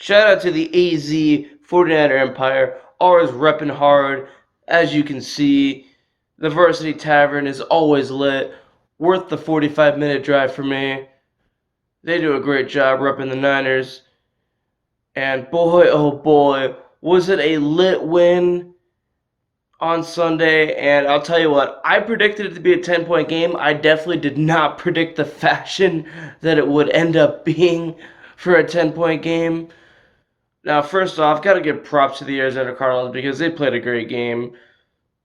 Shout out to the AZ 49er Empire, always repping hard. As you can see, the Varsity Tavern is always lit, worth the 45-minute drive for me. They do a great job repping the Niners. And boy, oh boy, was it a lit win on Sunday. And I'll tell you what, I predicted it to be a 10-point game. I definitely did not predict the fashion that it would end up being for a 10-point game. Now, first off, got to give props to the Arizona Cardinals because they played a great game.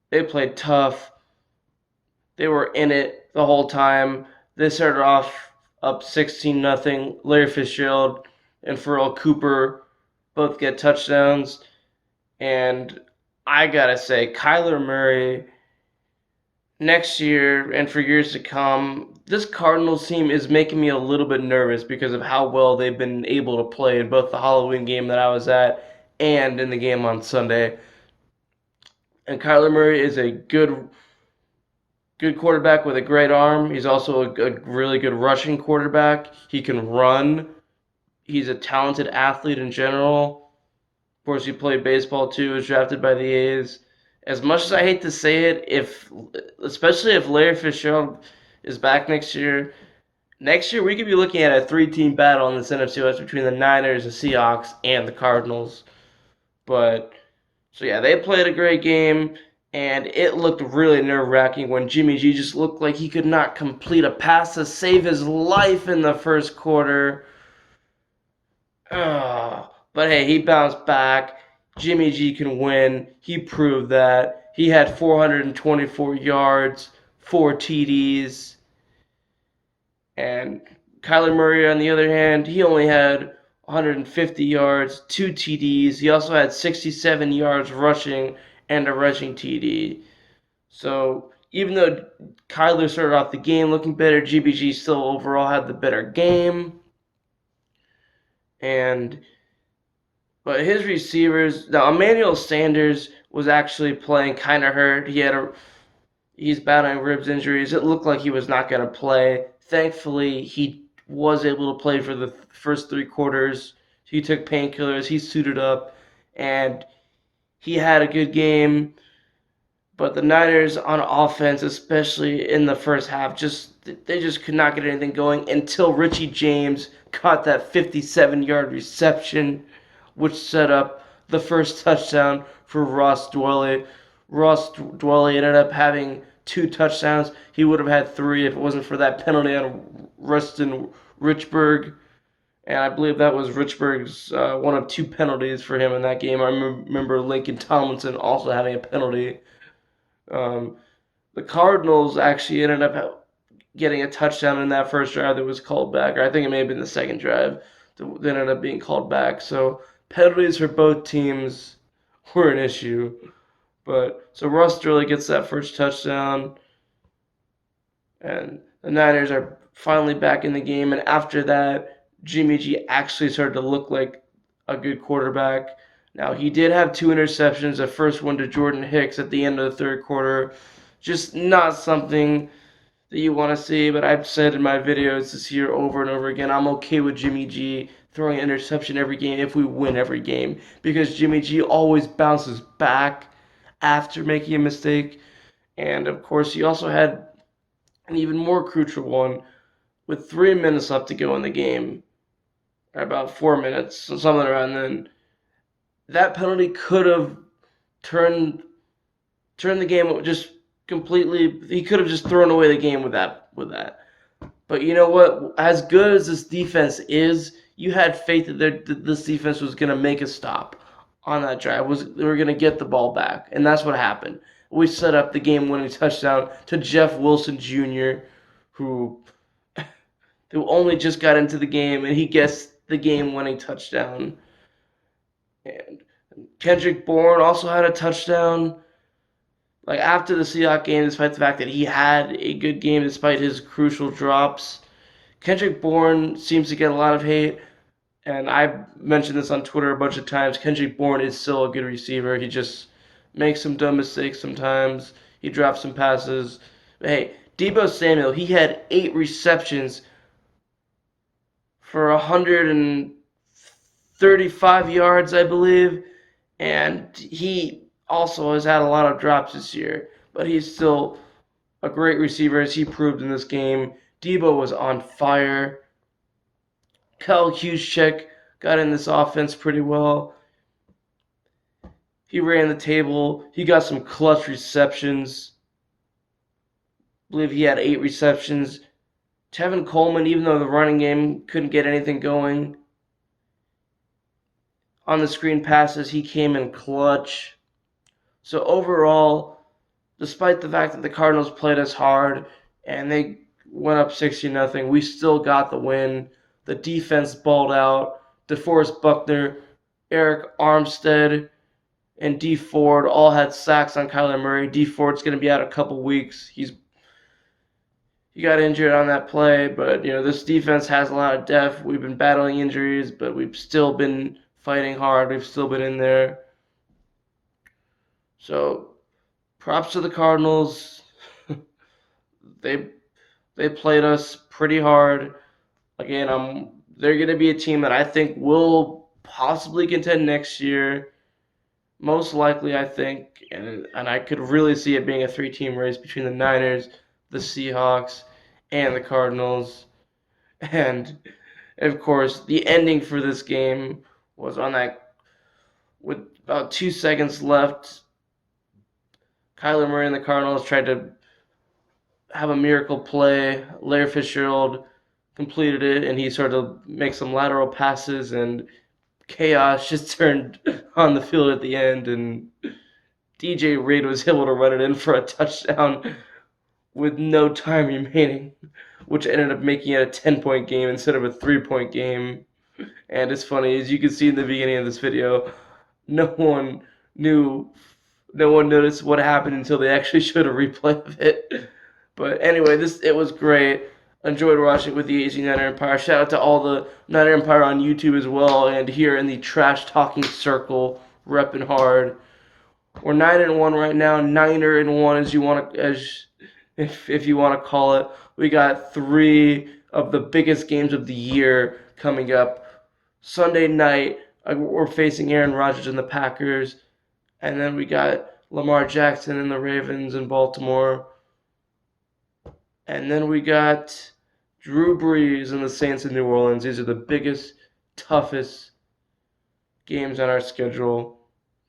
They played tough. They were in it the whole time. They started off up 16-0. Larry Fitzgerald and Pharrell Cooper both get touchdowns. And I got to say, Kyler Murray, next year and for years to come, this Cardinals team is making me a little bit nervous because of how well they've been able to play in both the Halloween game that I was at and in the game on Sunday. And Kyler Murray is a good quarterback with a great arm. He's also a really good rushing quarterback. He can run. He's a talented athlete in general. Of course, he played baseball too. Was drafted by the A's. As much as I hate to say it, especially if Larry Fitzgerald is back next year we could be looking at a three-team battle in this NFC West between the Niners, the Seahawks, and the Cardinals. But so yeah, they played a great game, and it looked really nerve-wracking when Jimmy G just looked like he could not complete a pass to save his life in the first quarter. But hey, he bounced back. Jimmy G can win. He proved that. He had 424 yards, 4 TDs. And Kyler Murray, on the other hand, he only had 150 yards, 2 TDs. He also had 67 yards rushing and a rushing TD. So even though Kyler started off the game looking better, GBG still overall had the better game. But his receivers, now Emmanuel Sanders was actually playing kind of hurt. He's battling ribs injuries. It looked like he was not going to play. Thankfully, he was able to play for the first 3 quarters. He took painkillers. He suited up, and he had a good game. But the Niners on offense, especially in the first half, they just could not get anything going until Richie James caught that 57-yard reception, which set up the first touchdown for Ross Dwelley. Ross Dwelley ended up having 2 touchdowns. He would have had 3 if it wasn't for that penalty on Rustin Richburg. And I believe that was Richburg's one of 2 penalties for him in that game. I remember Lincoln Tomlinson also having a penalty. The Cardinals actually ended up getting a touchdown in that first drive that was called back. Or I think it may have been the second drive that ended up being called back. So penalties for both teams were an issue. But so Russ really gets that first touchdown, and the Niners are finally back in the game. And after that, Jimmy G actually started to look like a good quarterback. Now, he did have 2 interceptions, the first one to Jordan Hicks at the end of the third quarter. Just not something that you want to see, but I've said in my videos this year over and over again, I'm okay with Jimmy G throwing an interception every game if we win every game, because Jimmy G always bounces back after making a mistake. And of course, he also had an even more crucial one with 3 minutes left to go in the game, or about 4 minutes, something around then. That penalty could have turned the game just completely. He could have just thrown away the game with that. But you know what? As good as this defense is, you had faith that this defense was going to make a stop on that drive. They were going to get the ball back, and that's what happened. We set up the game-winning touchdown to Jeff Wilson Jr., who only just got into the game, and he gets the game-winning touchdown. And Kendrick Bourne also had a touchdown. Like, after the Seahawks game, despite the fact that he had a good game despite his crucial drops, Kendrick Bourne seems to get a lot of hate. And I've mentioned this on Twitter a bunch of times. Kendrick Bourne is still a good receiver. He just makes some dumb mistakes sometimes. He drops some passes. But hey, Deebo Samuel, he had 8 receptions for 35 yards, I believe. And he also has had a lot of drops this year, but he's still a great receiver, as he proved in this game. Debo was on fire. Kyle Juszczyk got in this offense pretty well. He ran the table. He got some clutch receptions. I believe he had 8 receptions. Tevin Coleman, even though the running game couldn't get anything going, on the screen passes, he came in clutch. So overall, despite the fact that the Cardinals played us hard and they went up 60-0, we still got the win. The defense balled out. DeForest Buckner, Eric Armstead, and D Ford all had sacks on Kyler Murray. D Ford's going to be out a couple weeks. He got injured on that play, but this defense has a lot of depth. We've been battling injuries, but we've still been fighting hard. We've still been in there. So, props to the Cardinals. they played us pretty hard. Again, they're going to be a team that I think will possibly contend next year. Most likely, I think, and I could really see it being a 3-team race between the Niners, the Seahawks, and the Cardinals. And, of course, the ending for this game was on that, with about 2 seconds left. Kyler Murray and the Cardinals tried to have a miracle play. Larry Fitzgerald completed it, and he started to make some lateral passes, and chaos just turned on the field at the end, and DJ Reed was able to run it in for a touchdown with no time remaining, which ended up making it a 10-point game instead of a 3-point game. And it's funny, as you can see in the beginning of this video, no one noticed what happened until they actually showed a replay of it. But anyway, it was great. Enjoyed watching with the AZ Niner Empire. Shout out to all the Niner Empire on YouTube as well, and here in the trash talking circle, repping hard. We're 9-1 right now. 9-1 if you want to call it. We got 3 of the biggest games of the year coming up. Sunday night, we're facing Aaron Rodgers and the Packers, and then we got Lamar Jackson and the Ravens in Baltimore. And then we got Drew Brees and the Saints in New Orleans. These are the biggest, toughest games on our schedule.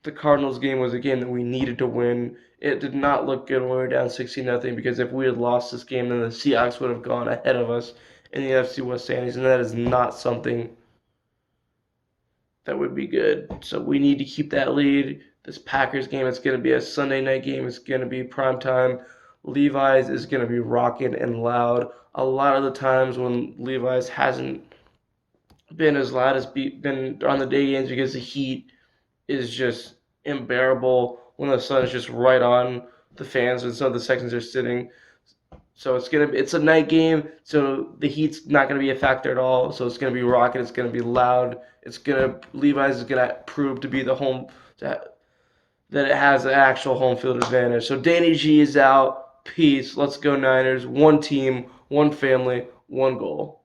The Cardinals game was a game that we needed to win. It did not look good when we were down 16-0, because if we had lost this game, then the Seahawks would have gone ahead of us in the NFC West standings, and that is not something that would be good. So we need to keep that lead. This Packers game, it's going to be a Sunday night game. It's going to be primetime. Levi's is going to be rocking and loud. A lot of the times when Levi's hasn't been as loud as been on the day games, because the heat is just unbearable when the sun is just right on the fans and some of the sections are sitting. So it's a night game, so the heat's not gonna be a factor at all. So it's gonna be rocking, it's gonna be loud. Levi's is gonna prove to be the home that it has an actual home field advantage. So Danny G is out. Peace. Let's go Niners. One team, one family, one goal.